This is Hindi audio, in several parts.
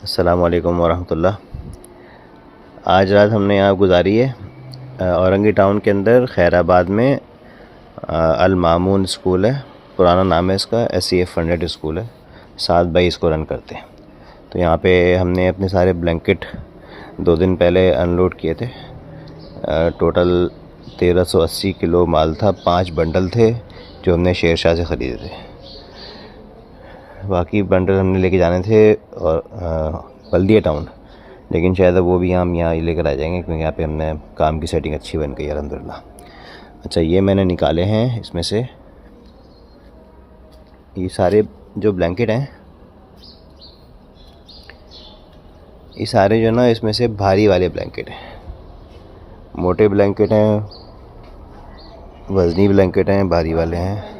अस्सलामु अलैकुम वरहमतुल्लाह। आज रात हमने यहाँ गुजारी है औरंगी टाउन के अंदर खैराबाद में अल मामून स्कूल है, पुराना नाम है इसका, SCF फंडेड स्कूल है। 7 भाई इसको रन करते हैं। तो यहाँ पे हमने अपने सारे ब्लैंकेट 2 दिन पहले अनलोड किए थे। टोटल 1380 किलो माल था, 5 बंडल थे जो हमने शेर शाह से ख़रीदे थे। बाकी बंडल हमने लेके जाने थे और बल्दिया टाउन, लेकिन शायद वो भी हम यहाँ लेकर आ जाएंगे क्योंकि यहाँ पे हमने काम की सेटिंग अच्छी बन गई है अल्हम्दुलिल्लाह। अच्छा, ये मैंने निकाले हैं इसमें से, ये सारे जो ब्लैंकेट हैं, ये सारे जो ना इसमें से भारी वाले ब्लैंकेट हैं। मोटे ब्लैंकेट हैं, वज़नी ब्लैंकेट हैं, भारी वाले हैं।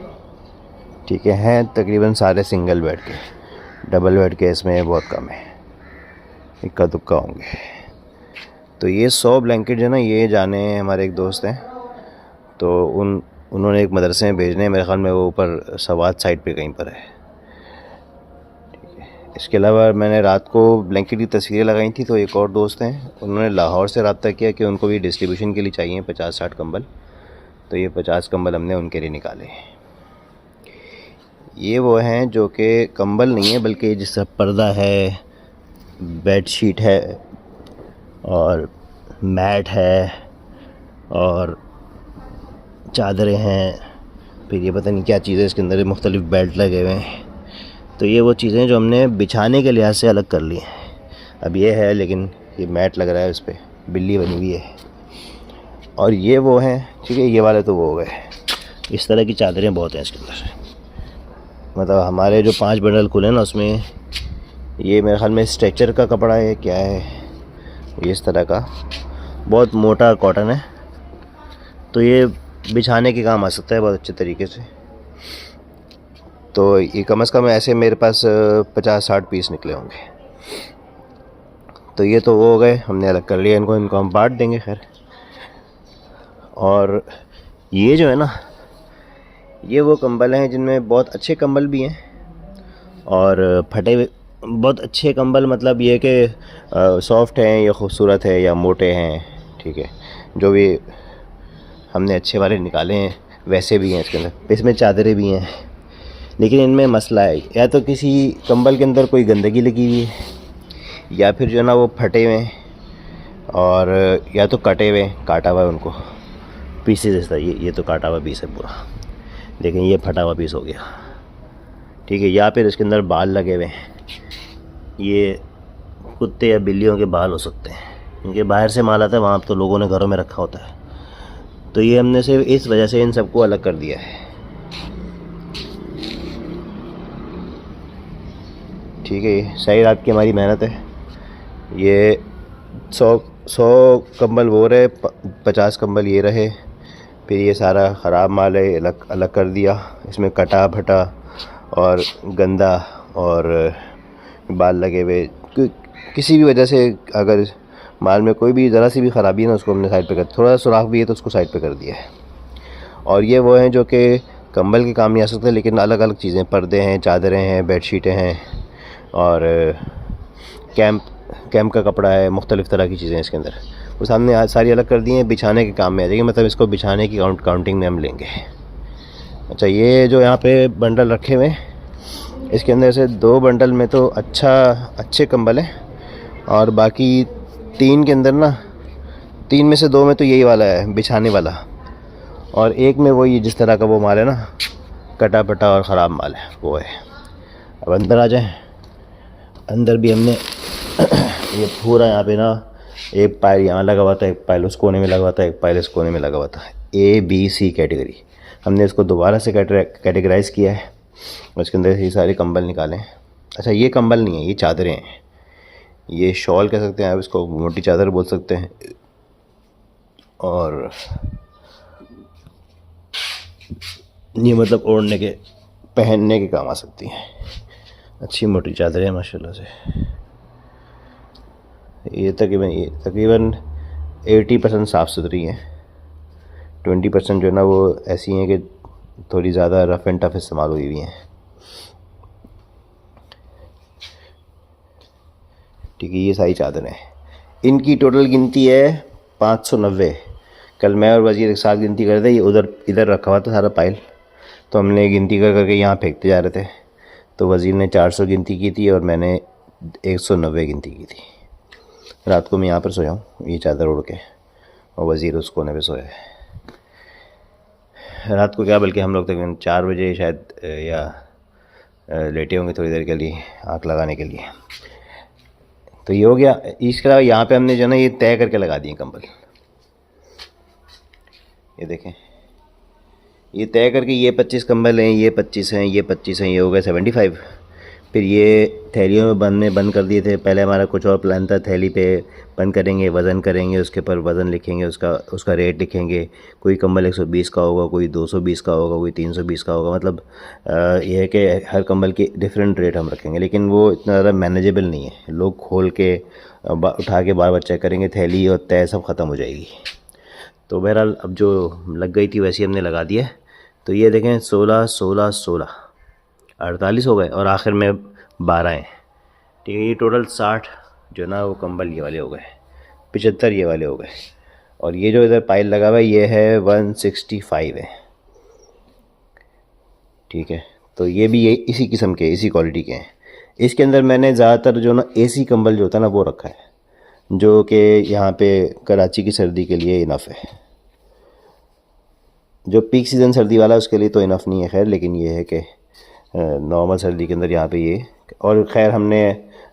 ठीक है, हैं तकरीबन सारे सिंगल बेड के, डबल बेड के इसमें बहुत कम है, इक्का दुक्का होंगे। तो ये 100 ब्लैंकेट जो ना, ये जाने हमारे एक दोस्त हैं, तो उन्होंने एक मदरसे में भेजने हैं। मेरे ख्याल में वो ऊपर सवात साइड पे कहीं पर है। ठीक है, इसके अलावा मैंने रात को ब्लैंकेट की तस्वीरें लगाई थी, तो एक और दोस्त हैं, उन्होंने लाहौर से रब्ता किया कि उनको भी डिस्ट्रीब्यूशन के लिए चाहिए 50-60 कंबल। तो ये 50 कंबल हमने उनके लिए निकाले। ये वो हैं जो कि कंबल नहीं है, बल्कि जिस तरह पर्दा है, बेडशीट है और मैट है और चादरें हैं, फिर ये पता नहीं क्या चीज़ें इसके अंदर, मुख्तलिफ़ बेल्ट लगे हुए हैं। तो ये वो चीज़ें जो हमने बिछाने के लिहाज से अलग कर ली हैं। अब ये है, लेकिन ये मैट लग रहा है, उस पर बिल्ली बनी हुई है। और ये वो हैं, ठीक है, ये वाले तो वो हो गए। इस तरह की चादरें बहुत हैं इसके अंदर। मतलब हमारे जो 5 बंडल खुले ना, उसमें ये मेरे ख्याल में स्ट्रेचर का कपड़ा है, क्या है ये, इस तरह का बहुत मोटा कॉटन है। तो ये बिछाने के काम आ सकता है बहुत अच्छे तरीके से। तो ये कम से कम ऐसे मेरे पास 50-60 पीस निकले होंगे। तो ये तो वो हो गए, हमने अलग कर लिया इनको हम बांट देंगे खैर। और ये जो है ना, ये वो कंबल हैं जिनमें बहुत अच्छे कंबल भी हैं और फटे हुए बहुत अच्छे कंबल, मतलब ये कि सॉफ्ट हैं या ख़ूबसूरत है या मोटे हैं। ठीक है, जो भी हमने अच्छे वाले निकाले हैं वैसे भी हैं इसके अंदर। इसमें चादरें भी हैं, लेकिन इनमें मसला है, या तो किसी कंबल के अंदर कोई गंदगी लगी हुई है, या फिर जो है ना वो फटे हुए हैं, और या तो कटे हुए, काटा हुआ है उनको पीसेस जैसा। ये तो काटा हुआ पीस है पूरा, लेकिन ये फटा हुआ पीस हो गया। ठीक है, या फिर इसके अंदर बाल लगे हुए हैं, ये कुत्ते या बिल्लियों के बाल हो सकते हैं, क्योंकि बाहर से माल आता है, वहाँ तो लोगों ने घरों में रखा होता है। तो ये हमने सिर्फ इस वजह से इन सबको अलग कर दिया है। ठीक है, सही रात की हमारी मेहनत है। ये 100 कंबल वो रहे, 50 कंबल ये रहे। फिर ये सारा ख़राब माल है, अलग अलग कर दिया। इसमें कटा फटा और गंदा और बाल लगे हुए, किसी भी वजह से अगर माल में कोई भी ज़रा सी भी ख़राबी है ना, उसको हमने साइड पे कर, थोड़ा सुराख भी है तो उसको साइड पे कर दिया है। और ये वो हैं जो कि कंबल के काम नहीं आ सकते, लेकिन अलग अलग चीज़ें, पर्दे हैं, चादरें हैं, बेडशीटें हैं और कैंप का कपड़ा है, मुख्तलिफ़ तरह की चीज़ें इसके अंदर। वो सामने आज सारी अलग कर दी हैं, बिछाने के काम में आ जाएगी, मतलब इसको बिछाने की काउंटिंग में हम लेंगे। अच्छा, ये जो यहाँ पे बंडल रखे हुए हैं, इसके अंदर से 2 बंडल में तो अच्छे कंबल हैं, और बाकी 3 के अंदर ना, 3 में से 2 में तो यही वाला है बिछाने वाला, और एक में वो ये जिस तरह का वो माल है ना, कटा पटा और ख़राब माल है, वो है। अब अंदर आ जाएं। अंदर भी हमने ये पूरा यहाँ पे ना, एक पायल यहाँ लगा हुआ था, एक पायल उस कोने में लगा हुआ था, एक पायल इस कोने में लगा हुआ था, ABC कैटेगरी। हमने इसको दोबारा से कैटेगराइज़ किया है और इसके अंदर ये सारे कंबल निकाले हैं। अच्छा, ये कंबल नहीं है, ये चादरें हैं, ये शॉल कह सकते हैं आप इसको, मोटी चादर बोल सकते हैं। और ये मतलब ओढ़ने के, पहनने के काम आ सकती हैं। अच्छी मोटी चादरें हैं माशाल्लाह से। ये तकरीबन 80% साफ़ सुथरी हैं, 20% जो है ना वो ऐसी हैं कि थोड़ी ज़्यादा रफ़ एंड टफ़ इस्तेमाल हुई हैं। ठीक है, ये सारी चादरें, इनकी टोटल गिनती है 590। कल मैं और वज़ीर एक साथ गिनती कर रहे थे, ये उधर इधर रखा हुआ था सारा पाइल, तो हमने गिनती कर करके यहाँ फेंकते जा रहे थे। तो वज़ीर ने 400 गिनती की थी और मैंने 190 गिनती की थी। रात को मैं यहाँ पर सोया हूँ, ये चादर उड़ के, और वज़ीर उस कोने पे सोया है। रात को क्या, बल्कि हम लोग तकरीबन 4 बजे शायद या लेटे होंगे थोड़ी देर के लिए आँख लगाने के लिए। तो ये हो गया। इसके अलावा यहाँ पे हमने जो ना ये तय करके लगा दिए कंबल, ये देखें, ये तय करके ये 25 कंबल हैं, ये 25 हैं, ये 25 हैं, ये हो गए 75। फिर ये थैलियों में बंद कर दिए थे। पहले हमारा कुछ और प्लान था, थैली पे बंद करेंगे, वज़न करेंगे, उसके ऊपर वज़न लिखेंगे, उसका रेट लिखेंगे। कोई कंबल 120 का होगा, कोई 220 का होगा, कोई 320 का होगा। मतलब ये है कि हर कंबल के डिफरेंट रेट हम रखेंगे, लेकिन वो इतना ज़्यादा मैनेजेबल नहीं है। लोग खोल के उठा के बार बार चेक करेंगे, थैली और तय सब ख़त्म हो जाएगी। तो बहरहाल अब जो लग गई थी वैसे हमने लगा दिया। तो ये देखें 16 16 16 48 हो गए और आखिर में 12 हैं। ठीक है, ये टोटल 60 जो ना वो कंबल ये वाले हो गए, 75 ये वाले हो गए। और ये जो इधर पाइल लगा हुआ है ये है 165 है। ठीक है, तो ये भी ये इसी किस्म के, इसी क्वालिटी के हैं। इसके अंदर मैंने ज़्यादातर जो ना एसी कंबल जो होता है ना वो रखा है, जो कि यहाँ पे कराची की सर्दी के लिए इनफ है। जो पीक सीज़न सर्दी वाला है उसके लिए तो इनफ नहीं है खैर, लेकिन ये है कि नॉर्मल सर्दी के अंदर यहाँ पे ये। और ख़ैर हमने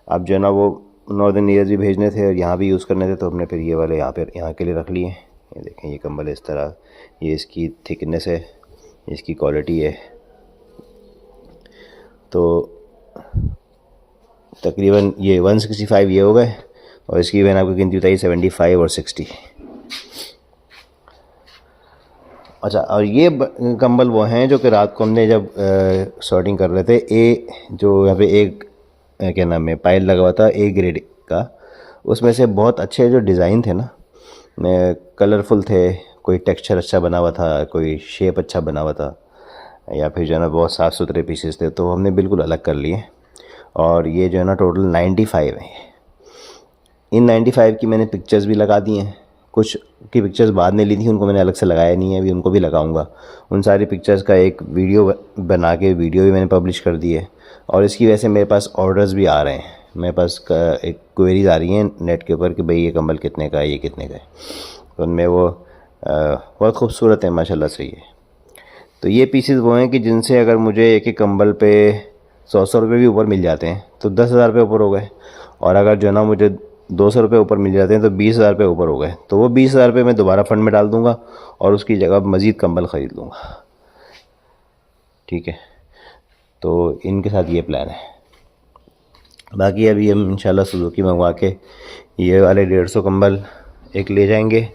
अब जो है ना वो नॉर्दर्न एरियाज़ भी भेजने थे और यहाँ भी यूज़ करने थे, तो हमने फिर ये वाले यहाँ के लिए रख लिए। ये देखें, ये कंबल इस तरह, ये इसकी थिकनेस है, इसकी क्वालिटी है। तो तकरीबन ये 165 ये हो गए और इसकी मैंने आपको गिनती बताई 75 और 60। अच्छा, और ये कंबल वो हैं जो कि रात को हमने जब सॉर्टिंग कर रहे थे, जो यहाँ पे एक क्या नाम है पाइल लगा हुआ था ए ग्रेड का, उसमें से बहुत अच्छे जो डिज़ाइन थे ना, कलरफुल थे, कोई टेक्सचर अच्छा बना हुआ था, कोई शेप अच्छा बना हुआ था, या फिर जो है ना बहुत साफ़ सुथरे पीसेस थे, तो हमने बिल्कुल अलग कर लिए। और ये जो है ना टोटल 95 है। इन 95 की मैंने पिक्चर्स भी लगा दी हैं। कुछ की पिक्चर्स बाद में ली थी, उनको मैंने अलग से लगाया नहीं है, अभी उनको भी लगाऊंगा। उन सारी पिक्चर्स का एक वीडियो बना के वीडियो भी मैंने पब्लिश कर दी है। और इसकी वजह से मेरे पास ऑर्डर्स भी आ रहे हैं, मेरे पास एक क्वेरीज आ रही हैं नेट के ऊपर कि भाई ये कंबल कितने का है, ये कितने का है। तो उनमें वो बहुत खूबसूरत है माशाल्लाह से। ये तो ये पीसेस वो हैं कि जिनसे अगर मुझे एक एक कंबल पे 100 रुपये भी ऊपर मिल जाते हैं तो 10,000 रुपये ऊपर हो गए। और अगर जो ना मुझे 200 रुपये ऊपर मिल जाते हैं तो 20,000 रुपये ऊपर हो गए। तो वो 20,000 रुपये मैं दोबारा फ़ंड में डाल दूँगा और उसकी जगह मज़ीद कंबल ख़रीद लूँगा। ठीक है, तो इनके साथ ये प्लान है। बाकी अभी हम इंशाल्लाह सुजुकी मंगवा के ये वाले 150 कंबल एक ले जाएंगे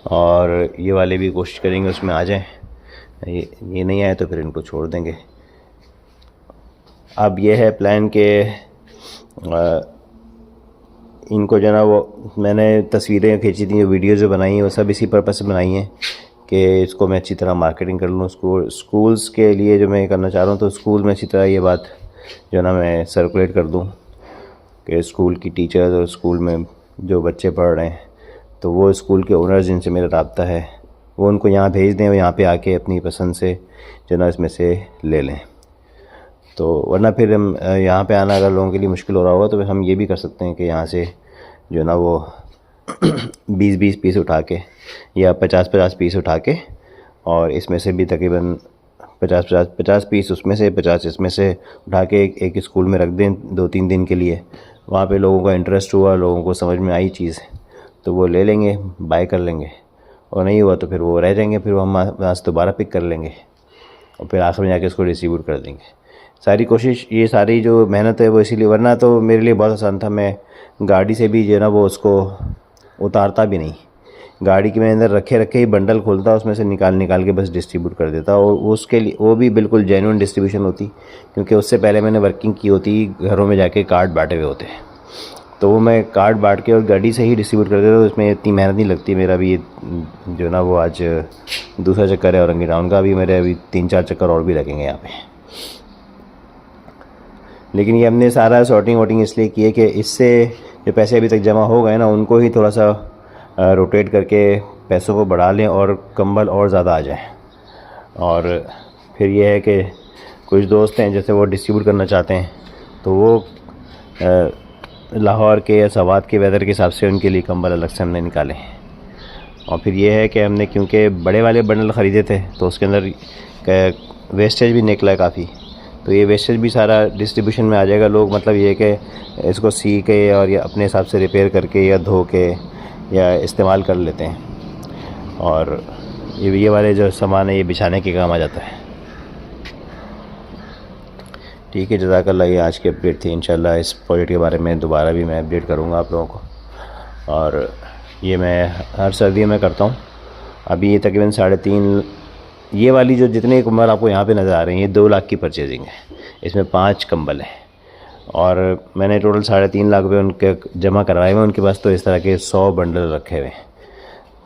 और ये वाले भी कोशिश करेंगे उसमें आ जाएं। ये नहीं आए तो फिर इनको छोड़ देंगे। अब ये है प्लान के इनको जो ना वो मैंने तस्वीरें खींची थी, वीडियो जो बनाई हैं वो सब इसी पर्पस से बनाई हैं कि इसको मैं अच्छी तरह मार्केटिंग कर लूँ। स्कूल्स के लिए जो मैं करना चाह रहा हूँ, तो स्कूल में अच्छी तरह ये बात जो ना मैं सर्कुलेट कर दूँ कि स्कूल की टीचर्स और स्कूल में जो बच्चे पढ़ रहे हैं तो वो स्कूल के ओनर्स जिनसे मेरा रब्ता है वो उनको यहाँ भेज दें और यहाँ पे आके अपनी पसंद से जो ना इसमें से ले लें। तो वरना फिर हम यहाँ पे आना अगर लोगों के लिए मुश्किल हो रहा होगा तो फिर हम ये भी कर सकते हैं कि यहाँ से जो ना वो 20-20 पीस उठा के या 50-50 पीस उठा के और इसमें से भी तकरीबन 50 पीस उसमें से 50 इसमें से उठा के एक स्कूल में रख दें 2-3 दिन के लिए। वहाँ पे लोगों का इंटरेस्ट हुआ, लोगों को समझ में आई चीज़ तो वो ले लेंगे, बाय कर लेंगे, और नहीं हुआ तो फिर वो रह जाएंगे, फिर वो हम वहाँ से दोबारा पिक कर लेंगे और फिर आखिर में जाके इसको डिस्ट्रीब्यूट कर देंगे। सारी कोशिश, ये सारी जो मेहनत है वो इसीलिए, वरना तो मेरे लिए बहुत आसान था, मैं गाड़ी से भी जो है ना वो उसको उतारता भी नहीं, गाड़ी के मैं अंदर रखे ही बंडल खोलता, उसमें से निकाल के बस डिस्ट्रीब्यूट कर देता। और उसके लिए वो भी बिल्कुल जेन्युइन डिस्ट्रीब्यूशन होती, क्योंकि उससे पहले मैंने वर्किंग की होती, घरों में जाके कार्ड बांटे हुए होते, तो वो मैं कार्ड बांट के और गाड़ी से ही डिस्ट्रीब्यूट कर देता, तो उसमें इतनी मेहनत नहीं लगती। मेरा भी जो ना वो आज दूसरा चक्कर है औरंगी टाउन का, भी मेरे अभी 3-4 चक्कर और भी लगेंगे यहाँ पे। लेकिन ये हमने सारा सॉर्टिंग वोटिंग इसलिए की है कि इससे जो पैसे अभी तक जमा हो गए ना उनको ही थोड़ा सा रोटेट करके पैसों को बढ़ा लें और कंबल और ज़्यादा आ जाए। और फिर ये है कि कुछ दोस्त हैं जैसे वो डिस्ट्रीब्यूट करना चाहते हैं तो वो लाहौर के या सवात के वेदर के हिसाब से उनके लिए कंबल अलग से हमने निकाले। और फिर ये है कि हमने क्योंकि बड़े वाले बंडल ख़रीदे थे तो उसके अंदर वेस्टेज भी निकला है काफ़ी, तो ये वेस्टेज भी सारा डिस्ट्रीब्यूशन में आ जाएगा। लोग मतलब ये कि इसको सी के और या अपने हिसाब से रिपेयर करके या धो के या इस्तेमाल कर लेते हैं। और ये वाले जो सामान है ये बिछाने के काम आ जाता है। ठीक है, जज़ाकल्लाह। ये आज की अपडेट थी। इंशाल्लाह इस प्रोजेक्ट के बारे में दोबारा भी मैं अपडेट करूँगा आप लोगों को। और ये मैं हर सर्दी में करता हूँ। अभी ये तकरीबन 3.5 ये वाली जो जितने कंबल आपको यहाँ पे नज़र आ रहे हैं ये 2 लाख की परचेजिंग है। इसमें 5 कंबल हैं और मैंने टोटल 3.5 लाख रुपये उनके जमा करवाए हुए। उनके पास तो इस तरह के 100 बंडल रखे हुए हैं।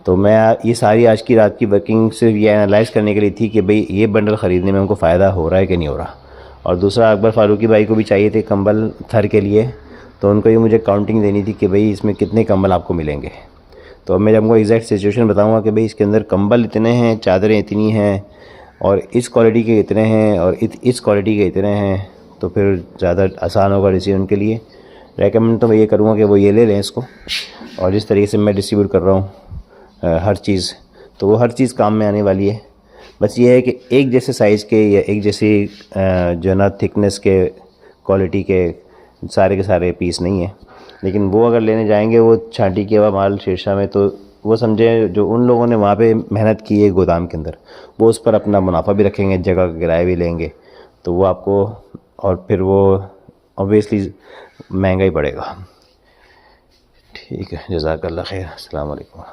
तो मैं ये सारी आज की रात की वर्किंग सिर्फ ये एनालाइज़ करने के लिए थी कि भाई ये बंडल ख़रीदने में उनको फ़ायदा हो रहा है कि नहीं हो रहा। और दूसरा अकबर फ़ारूकी भाई को भी चाहिए थे कंबल थर के लिए, तो उनको ये मुझे काउंटिंग देनी थी कि भाई इसमें कितने कंबल आपको मिलेंगे। तो अब मैं जब उनको एग्जैक्ट सिचुएशन बताऊंगा कि भाई इसके अंदर कंबल इतने हैं, चादरें इतनी हैं और इस क्वालिटी के इतने हैं और इस क्वालिटी के इतने हैं, तो फिर ज़्यादा आसान होगा डिसीजन के लिए। रेकमेंड तो मैं ये करूँगा कि वो ये ले लें इसको। और जिस तरीके से मैं डिस्ट्रीब्यूट कर रहा हूँ हर चीज़, तो वो हर चीज़ काम में आने वाली है। बस ये है कि एक जैसे साइज़ के या एक जैसी जो है ना थिकनेस के क्वालिटी के सारे पीस नहीं है। लेकिन वो अगर लेने जाएंगे वो छांटी किया हुआ माल शीर्षा में, तो वो समझे जो उन लोगों ने वहाँ पे मेहनत की है गोदाम के अंदर, वो उस पर अपना मुनाफा भी रखेंगे, जगह का किराया भी लेंगे, तो वो आपको और फिर वो ऑब्वियसली महंगा ही पड़ेगा। ठीक है, जज़ाकल्लाह खैर। अस्सलाम वालेकुम।